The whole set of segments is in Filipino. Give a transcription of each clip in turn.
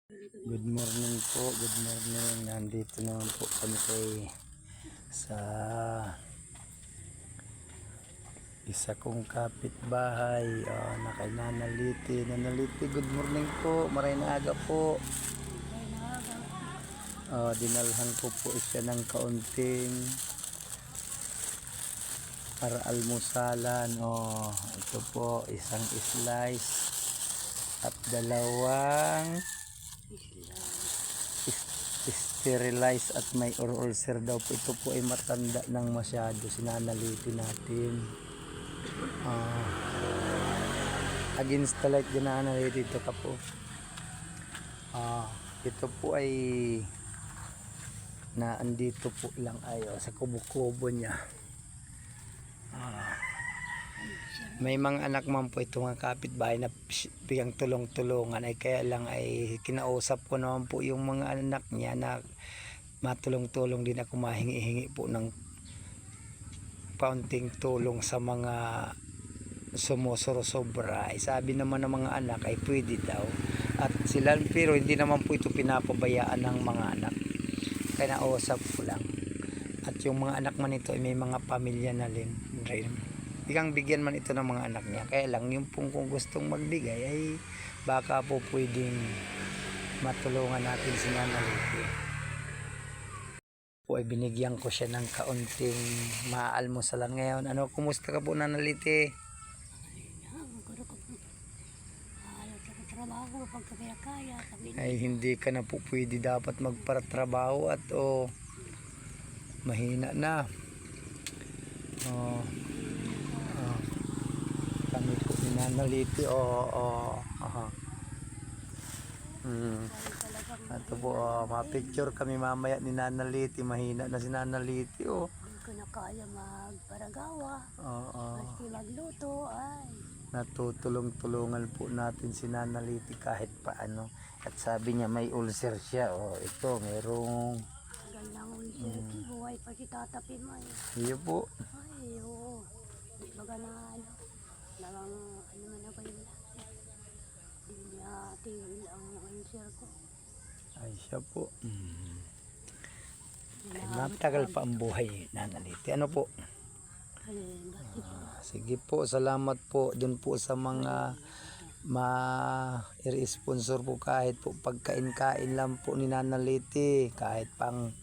Good morning po, good morning. Nandito naman po kami sa isa kong kapitbahay na kay Nanaliti. Nanaliti, good morning po. Maray na aga po. Dinalhan ko po siya ng kaunting para almusalan. Ito po, isang slice at dalawang sterilize at may ulcer daw po. Ito po ay matanda ng masyado. Sinanaliti natin against the light. Ginanaliti ito ka po. Ito po ay andito po lang sa kubo-kubo niya. May mga anak man po ito mga kapitbahay na biglang tulong-tulungan, ay kaya lang ay kinausap ko naman po yung mga anak niya na matulong-tulong din ako, mahingi-hingi po ng kaunting tulong sa mga sumusobra. Sabi naman ng mga anak ay pwede daw at sila, pero hindi naman po ito pinapabayaan ng mga anak, kaya nausap ko lang. At yung mga anak man ito ay may mga pamilya na rin. Biglang bigyan man ito ng mga anak niya, kaya lang yung kung gustong magbigay ay baka po pwedeng matulungan natin si Nanaliti. Po ay binigyan ko siya ng kaunting maalmusalan ngayon. Kumusta ka po Nanaliti? Ay hindi ka na po pwede dapat magparatrabaho at mahina na. Kami po ni Nanaliti. Ito po, ma-picture kami mamaya ni Nanaliti. Mahina na si Nanaliti. Hindi ko na kaya magparagawa. Maski magluto ay. Natutulong-tulungan po natin si Nanaliti kahit paano. At sabi niya may ulcer siya. Ito, merong Gandang ulcer. Buhay pa si tatapin mo eh. iyo po. Ay, oo. Baga na nalang man ako yung lahat. Hindi niya tingin ang ulcer ko. Ay siya po. Ay, matagal pa ang buhay Nanaliti. Ano po? Sige po, salamat po dun po sa mga i-sponsor po, kahit po pagkain-kain lang po ni Nanaliti, kahit pang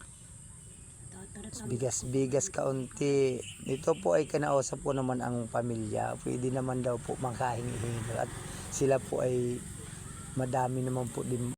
bigas kaunti. Ito po ay kinausap ko naman ang pamilya, pwede naman daw po makahingi-hingi at sila po ay madami naman po din